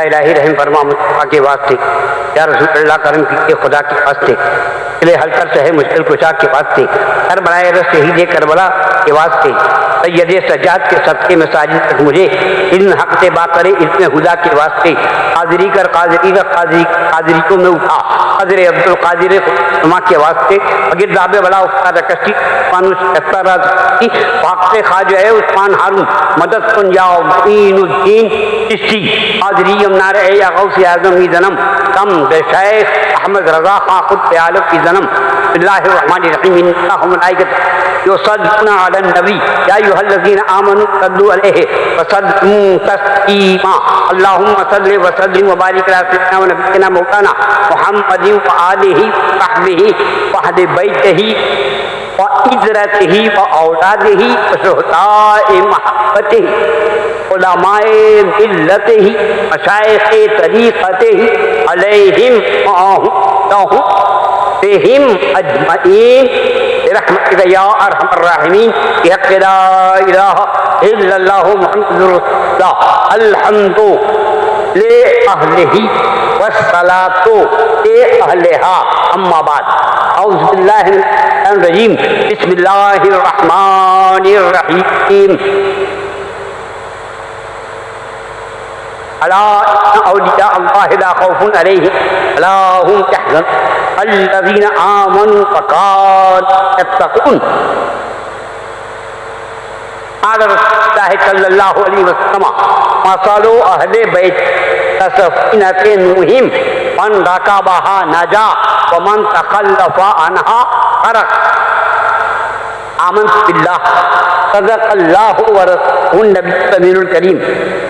इलाही रहम फरमा मुस्तफा के वास्ते, या रसूल अल्लाह करम कीजिए खुदा के वास्ते, इसलिए हल्कर से है मुश्किल कुशा के वास्ते, हर बनाए रस शहीद करबला के वास्ते, सैयद सज्जाद के सदके में साजिद तक मुझे इल्म हक से बाकरे इल्म हुदा के वास्ते, कादरी कर कादरी का कादरी को मैं उठा हजर अब्दुल कादिर खुमा के वास्ते, अगर दाबे बला उस्ताद कश्ती मानुष वाक़े खाज है उस्मान हारून मदद सुन जाओ दीनुद्दीन चिश्ती कादरी नारे या गौसे आज़म की जन्म कम शेख अहमद रज़ा खां खुद आलम की जन्म बिस्मिल्लाहिर्रहमानिर्रहीम इन्नल्लाह व मलाइकतहु युसल्लूना अलन नबी या अय्युहल्लज़ीना आमनू सल्लू अलैहि व सल्लिमू तस्लीमा अल्लाहुम्मा सल्लि व सल्लिम व बारिक अला सय्यिदिना व नबियिना मौलाना मुहम्मदिन व आलिहि व सहबिहि व अहले बैतिहि व इज़रतिहि व औलादिहि व शुहदाए महब्बतिहि उलमाए मिल्लतिहि मशाइख़े तरीक़तिहि अलैहिम बिहिम अजमईन बिरहमतिका या अरहमर राहिमीन बिहक़्क़ि ला इलाहा इल्लल्लाह मुहम्मदुर रसूलुल्लाह अल्हम्दु ले अहलिही वस्सलातु ले अहलिहा अम्मा बाद औज़ु बिल्लाहि मिनश रजीम बिस्मिल्लाहिर रहमानिर रहीम अला औलिया अल्लाह ला खौफुन अलैहिम वला हुम यहज़नून अल्लज़ीना आमनू व कानू यत्तक़ून आला रसूलिल्लाहि सल्लल्लाहु अलैहि वसल्लम मसलु अहले बैत कसफ़ीनते नूहिम मन रकबहा नजा व मन तखल्लफ़ा अन्हा गरक़ आमन्तु बिल्लाह सदक़ल्लाहु व रसूलुहुन नबियुल करीम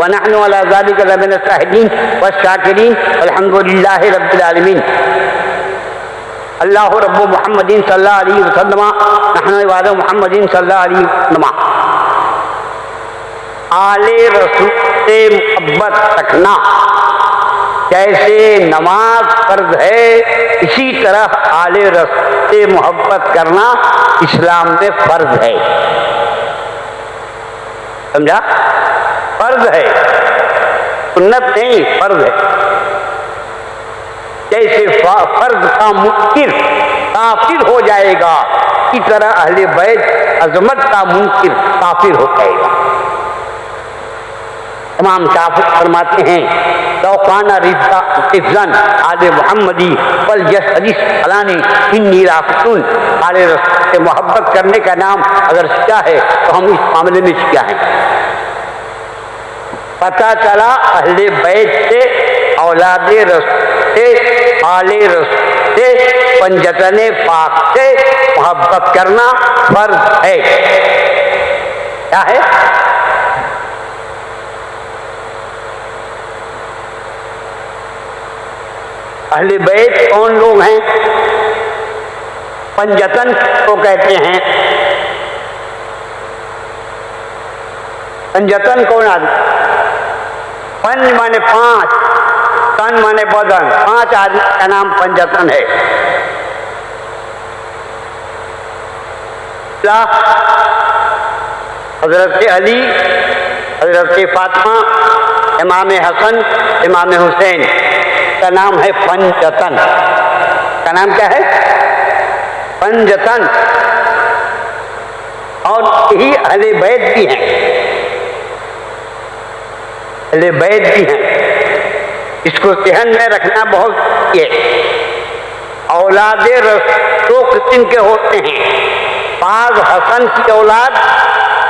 व नहनु अला ज़ालिका लमिन शाहिदीन व शाकिरीन अल्हम्दुलिल्लाहि रब्बिल आलमीन अल्लाहु रब्बु मुहम्मदिन सल्लल्लाहु अलैहि वसल्लम नहनु इबादु मुहम्मदिन सल्लल्लाहु अलैहि वसल्लम आले रसूल से मोहब्बत रखना जैसे नमाज फर्ज है, इसी तरह आले रसूल से मोहब्बत करना इस्लाम में फर्ज है। समझा? फर्ज है, सुन्नत नहीं, फर्ज है। जैसे फर्ज का मुनकिर काफिर हो जाएगा, इसी तरह अहले बैत अजमत का मुनकिर काफिर हो जाएगा। इमाम शाफी फरमाते हैं लौकाना रिज़्क़न आले मुहम्मदी बल यशहदिस फलाने इन्नी राफ़िक़ुन आले रसूल से मोहब्बत करने का नाम अगर शिया है तो हम इस मामले में शिया हैं। पता चला अहले बैत से औलादे रसूल से आले रसूल से पंजतने पाक से मोहब्बत करना फर्ज है। क्या है? अहले बैत कौन लोग हैं? पंजतन को कहते हैं। पंजतन कौन आदमी? पंज माने पांच, तन माने बदन, पांच आदमी का नाम पंजतन है। हजरत अली, हजरत फातिमा, इमाम हसन, इमाम हुसैन का नाम है पंजतन। का नाम क्या है? पंजतन, और यही अहले बैत भी हैं, अहले बैत भी हैं। इसको ध्यान में रखना बहुत ये। औलादे दो किस्म के होते हैं, बाज हसन की औलाद,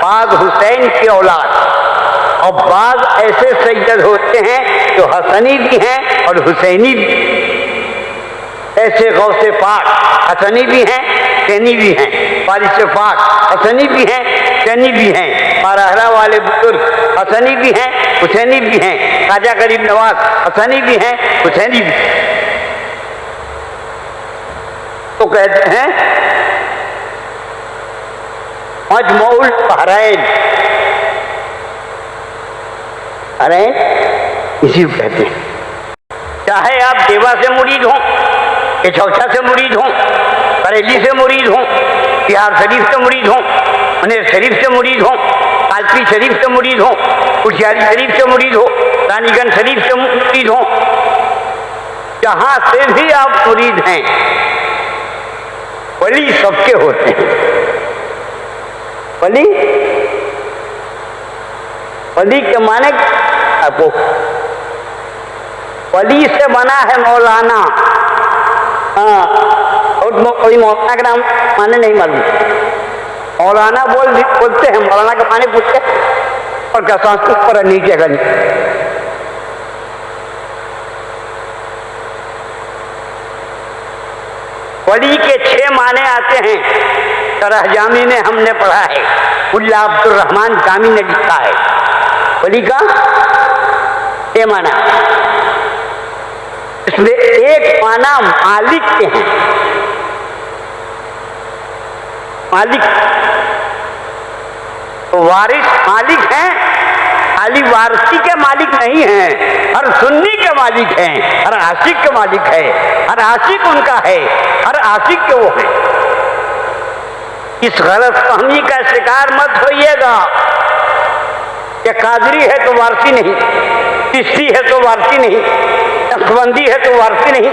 बाज हुसैन की औलाद, और बाज ऐसे सैयद होते हैं जो हसनी भी हैं और हुसैनी भी। ऐसे गौसे पाक हसनी भी हैं, हुसैनी भी हैं, वारिस पाक हसनी भी हैं, हुसैनी भी हैं, बारहरा वाले बुजुर्ग हसनी भी हैं, हुसैनी भी हैं, ख्वाजा गरीब नवाज हसनी भी हैं, हुसैनी भी। तो कहते हैं मजमऊल बहरैन, अरे इसी को कहते हैं। चाहे आप देवा से मुरीद हों, इछौछा से मुरीद हों, बरेली से मुरीद हों, बिहार शरीफ से मुरीद हों, मनेर शरीफ से मुरीद हों, कालपी शरीफ से मुरीद हों, कुठियारी शरीफ से मुरीद हो, रानीगंज शरीफ से मुरीद हों, जहां से भी आप मुरीद हैं, वली सबके होते हैं। वली, वली के माने आपको, वली से बना है मौलाना। हाँ, और कोई मौलाना का नाम माने नहीं मालूम, मौलाना बोलते हैं, मौलाना के माने पूछते और क्या संस्कृत पर नीचे का वली के 6 माने आते हैं। सरहजामी में हमने पढ़ा है, मुल्ला अब्दुल रहमान जामी ने लिखा है, वली का 6 माना। इसमें एक माना मालिक के हैं, मालिक तो वारिस मालिक हैं, खाली वारसी के मालिक नहीं हैं, हर सुन्नी के मालिक हैं, हर आशिक के मालिक है, हर आशिक उनका है, हर आशिक के वो है। इस गलत फहमी का शिकार मत होइएगा कि कादरी है तो वारसी नहीं, चिश्ती है तो वारसी नहीं, नक्शबंदी है तो वारसी नहीं,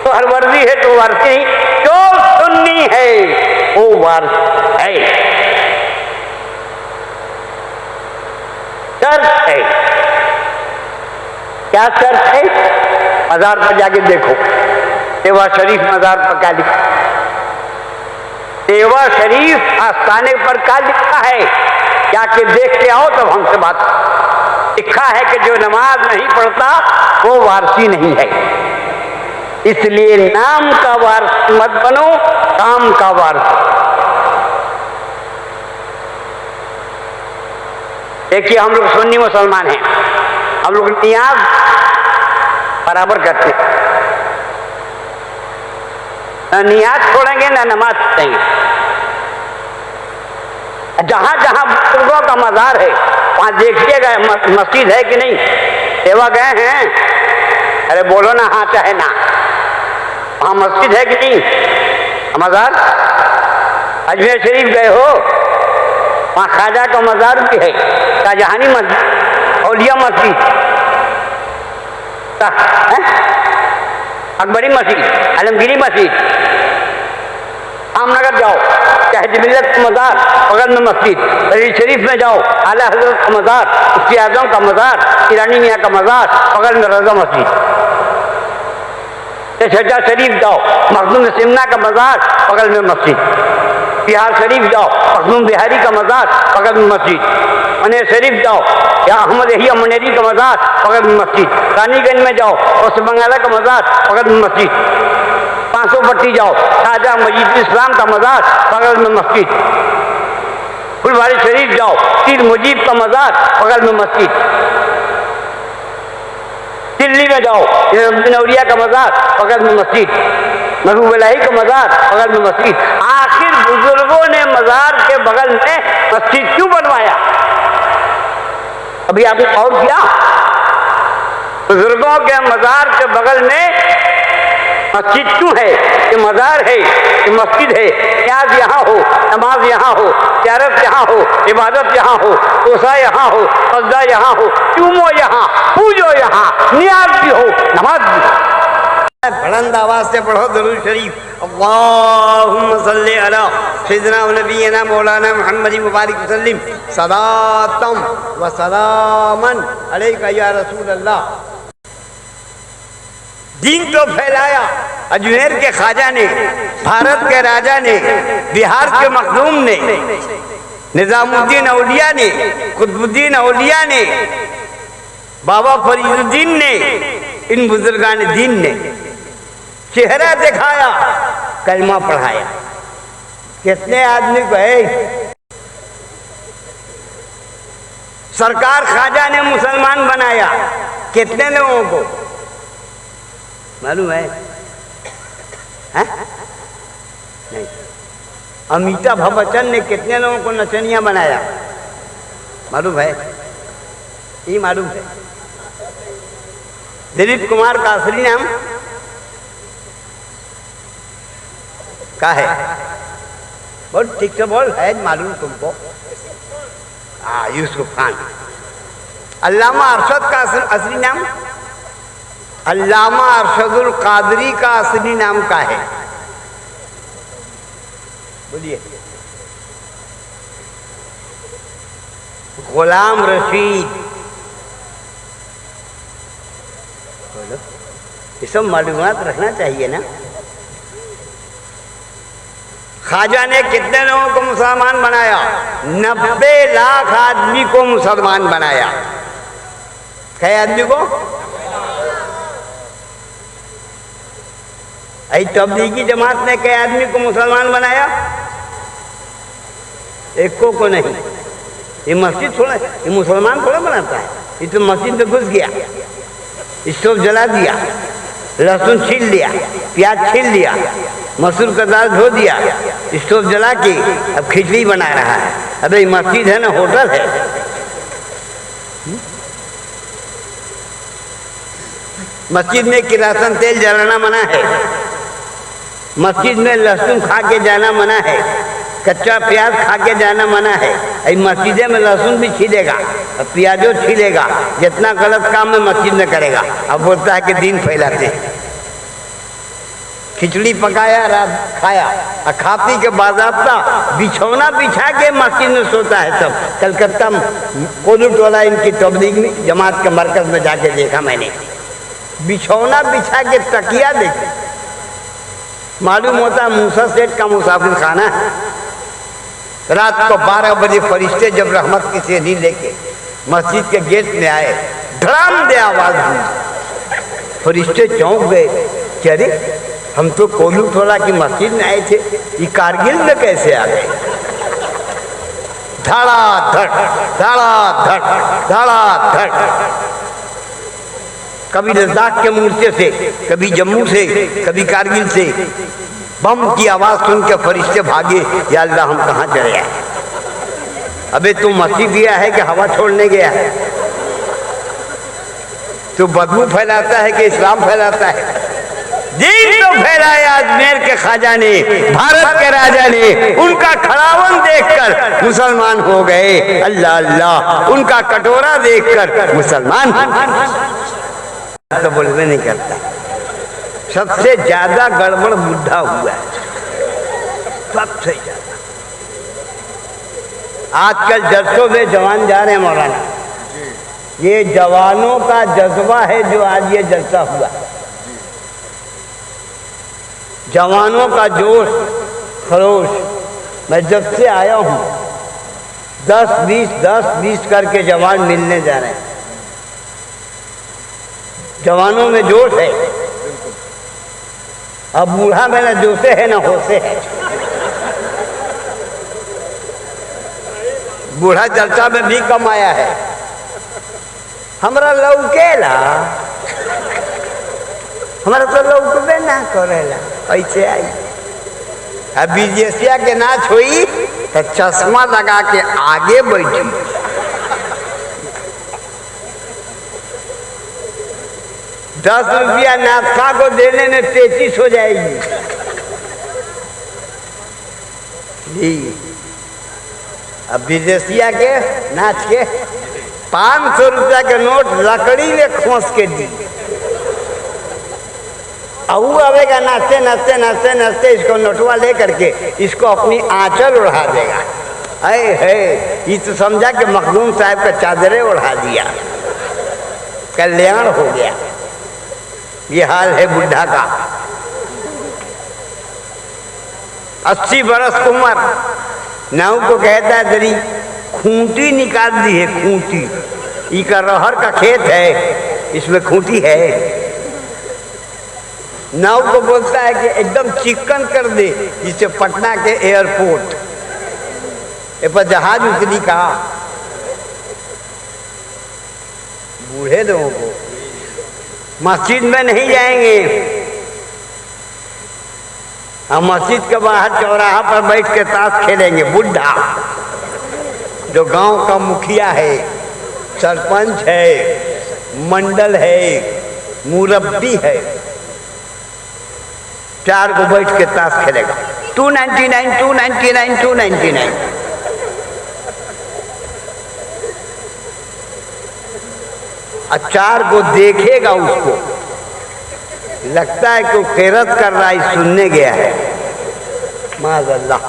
तो हरवर्दी है तो वारसी नहीं, जो सुन्नी है वो वारसी है। शर्त है, क्या शर्त है? मजार पर जाके देखो, देवा शरीफ मजार पर क्या लिखा, देवा शरीफ आस्थाने पर क्या लिखा है, जाके देख के आओ तब हमसे बात। लिखा है कि जो नमाज नहीं पढ़ता वो वारसी नहीं है, इसलिए नाम का वारसी मत बनो, काम का वारसी। देखिए, हम लोग सुन्नी मुसलमान हैं, हम लोग नियाज बराबर करते हैं, ना नियाज छोड़ेंगे ना नमाज पढ़ेंगे। जहां जहां बुजुर्गों का मजार है वहां देखिएगा मस्जिद है कि नहीं। सेवा गए हैं, अरे बोलो ना हाँ चाहे ना, वहां मस्जिद है कि नहीं, मजार। अजमेर शरीफ गए हो, वहां ख्वाजा का मजार भी है, शाहजहानी मस्जिद, औलिया मस्जिद, अकबरी मस्जिद, आलमगीरी मस्जिद। आमनगर जाओ, शहीद मिल्लत का मजार, बगल में मस्जिद। बरेली शरीफ में जाओ, आला हजरत का मजार, मुफ्ती आजम का मजार, ईरानी मियाँ का मजार, बगल में रजा मस्जिद। शहजा शरीफ जाओ, मखदूम सिमना का मजार, बगल में मस्जिद। बिहार शरीफ जाओ, मखदूम बिहारी का मजार, बगल में मस्जिद। मनेर शरीफ जाओ, या अहमद यहिया मनेरी का मजार, बगल में मस्जिद। रानीगंज में जाओ, उस बंगाला का मजार, बगल में मस्जिद। 500 पट्टी जाओ, ख्वाजा मजीद इस्लाम का मजार, बगल में मस्जिद। फुलवारी शरीफ जाओ, पीर मुजीब का मजार, बगल में मस्जिद। दिल्ली में जाओ, नौरिया का मजार, बगल में मस्जिद। महबूब इलाही का मजार, बगल में मस्जिद। आखिर बुजुर्गों ने मजार के बगल में मस्जिद क्यों बनवाया? अभी आपने और किया? बुजुर्गों के मजार के बगल में मस्जिद क्यों है? ये मजार है, ये मस्जिद है। न्याज यहाँ हो, नमाज यहाँ हो, ज़ियारत यहाँ हो, इबादत यहाँ हो, रोज़ा यहाँ हो, सजदा यहाँ हो, चूमो यहाँ, पूजो यहाँ, नियाज भी हो, नमाज भी हो। बुलंद आवाज से पढ़ो दरूद शरीफ। अल्लाहुम्मा सल्ली अला सय्यिदिना व नबिय्यिना मौलाना मुहम्मद मुबारक वसल्लम सलातम व सलामन अलैका या रसूल अल्लाह। दीन तो फैलाया अजमेर के ख्वाजा ने, भारत के राजा ने, बिहार के मखदूम ने, निजामुद्दीन औलिया ने, कुतुबुद्दीन औलिया ने, बाबा फरीदुद्दीन ने, इन बुजुर्गान दीन ने चेहरा दिखाया, कलमा पढ़ाया। कितने आदमी को है सरकार ख्वाजा ने मुसलमान बनाया, कितने लोगों को मालूम है? नहीं। अमिताभ बच्चन ने कितने लोगों को नचनिया बनाया, मालूम है? ये मालूम है? दिलीप कुमार का असली नाम क्या है? बहुत ठीक से बोल, है मालूम तुमको? यूसुफ खान। अल्लामा अरशद का असली नाम? अल्लामा अरशदुल कादरी का असली नाम क्या है? बोलिए। गुलाम रशीद। बोलो, ये सब मालूमात रखना चाहिए ना। ख्वाजा ने कितने लोगों को मुसलमान बनाया? 90 लाख आदमी को मुसलमान बनाया। कई आदमी को? तबलीगी जमात ने कई आदमी को मुसलमान बनाया? एक को नहीं। ये मस्जिद थोड़ा, ये मुसलमान थोड़ा बनाता है। ये तो मस्जिद में घुस गया, स्टोव जला दिया, लहसुन छील लिया, प्याज छील लिया, मसूर का दाल धो दिया, स्टोव जला के अब खिचड़ी बना रहा है। अबे मस्जिद है ना, होटल है? मस्जिद में किरासन तेल जलाना मना है, मस्जिद में लहसुन खा के जाना मना है, कच्चा प्याज खा के जाना मना है। मस्जिद में लहसुन भी छीलेगा, प्याजो छीलेगा, जितना गलत काम में मस्जिद में करेगा। अब बोलता है कि दीन फैलाते हैं। खिचड़ी पकाया, रात खाया, और खा पी के बाज़ाब्ता बिछौना बिछा के मस्जिद में सोता है सब। कलकत्ता कोलूट वाला इनकी तबलीग जमात के मरकज में जाके देखा मैंने, बिछौना बिछा के तकिया देखे। मालूम होता मूसा सेठ का मुसाफिर खाना है। रात को 12 बजे फरिश्ते जब रहमत की सेनी लेके मस्जिद के गेट में आए, धड़ाम दे आवाज हुई। फरिश्ते चौंक गए, क्या रे, हम तो कोलू थोड़ा की मस्जिद में आए थे, ये कारगिल में कैसे आ गए? धड़ाधड़ धड़ाधड़ धड़ाधड़, कभी लद्दाख के मोर्चे से, कभी जम्मू से, कभी कारगिल से बम की आवाज सुन के फरिश्ते भागे, या अल्लाह हम कहाँ चले आए? अबे तू मस्जिद गया है कि हवा छोड़ने गया है? तू बदबू फैलाता है कि इस्लाम फैलाता है? दीन तो फैलाया अजमेर के ख्वाजा ने, भारत के राजा ने। उनका खड़ावन देखकर मुसलमान हो गए। अल्लाह अल्लाह, उनका कटोरा देखकर मुसलमान तो बोलने नहीं करता। सबसे ज्यादा गड़बड़ बुढ़ा हुआ है, सबसे ज्यादा। आजकल जलसों में जवान जा रहे हैं मौलाना, ये जवानों का जज्बा है जो आज ये जलसा हुआ। जवानों का जोश खरोश। मैं जब से आया हूँ 10-20 करके जवान मिलने जा रहे हैं। जवानों में जोश है। अब बूढ़ा में ना जोशे है ना होशे है। बूढ़ा जलसा में भी कम आया है। हमारा लौकेला, हमारा तो लौकबे ना करेला, ऐसे आई। अब विदेशिया के नाच हुई तो चश्मा लगा के आगे बैठी। 10 रुपया नाश्ता को देने में 33 हो जाएगी जी। अब विदेशिया के नाच के 500 रुपया के नोट लकड़ी में खोस के दी। अऊ आवेगा नाचते नाचते नाचते नाचते, इसको नोटवा ले करके इसको अपनी आंचल उड़ा देगा। अरे है, ये तो समझा कि मखदूम साहब का चादरे उड़ा दिया, कल्याण हो गया। ये हाल है बुढ़ा का। 80 बरस की उम्र, नाव को कहता है तेरी खूंटी निकाल दी है, खूंटी। इका रहर का खेत है, इसमें खूंटी है। नाव को बोलता है कि एकदम चिकन कर दे, जिसे पटना के एयरपोर्ट ए पर जहाज उतरी कहा। बूढ़े लोगों को मस्जिद में नहीं जाएंगे, हम मस्जिद के बाहर चौराहा पर बैठ के ताश खेलेंगे। बुढ़ा जो गांव का मुखिया है, सरपंच है, मंडल है, मुरब्बी है, 4 को बैठ के ताश खेलेगा। 299 299 299। और 4 को देखेगा, उसको लगता है कि वो खैरत कर रहा है, सुनने गया है। माज़अल्लाह।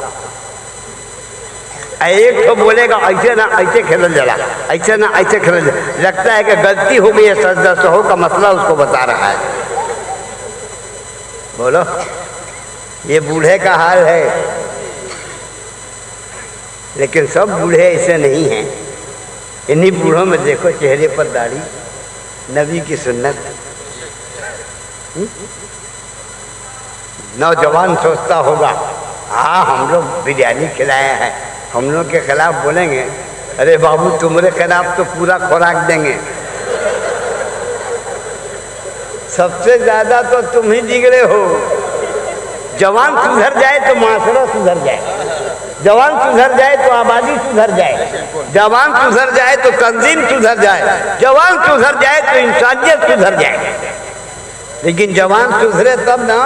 एक तो बोलेगा ऐसे ना ऐसे खेल जला, ऐसे ना ऐसे खेल जला। लगता है कि गलती हो गई है, सजदा सहो का मसला उसको बता रहा है। बोलो, ये बूढ़े का हाल है। लेकिन सब बूढ़े ऐसे नहीं हैं। इन्हीं बूढ़ों में देखो चेहरे पर दाढ़ी, नबी की सुन्नत। नौजवान सोचता होगा हाँ हम लोग बिरयानी खिलाए हैं, हम लोग के खिलाफ बोलेंगे, अरे बाबू तुम्हारे खिलाफ तो पूरा खुराक देंगे, सबसे ज्यादा तो तुम ही बिगड़े हो। जवान सुधर जाए तो माशरा सुधर जाए, जवान सुधर जाए तो आबादी सुधर जाए, जवान सुधर जाए तो तंजीम सुधर जाए, जवान सुधर जाए तो इंसानियत सुधर जाए। लेकिन जवान सुधरे तब ना।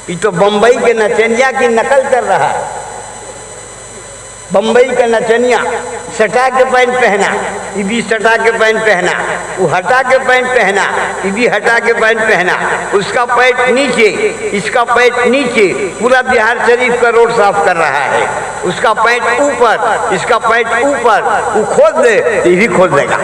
ये तो बम्बई के नचनिया की नकल कर रहा है। बम्बई का नचनिया सटा के पैंट पहना, ये भी सटा के पैंट पहना, वो हटा के पैंट पहना, ये भी हटा के पैंट पहना, उसका पैंट नीचे, इसका पैंट नीचे, पूरा बिहार शरीफ का रोड साफ कर रहा है। उसका पैंट ऊपर, इसका पैंट ऊपर, वो खोल दे, ये भी खोल देगा।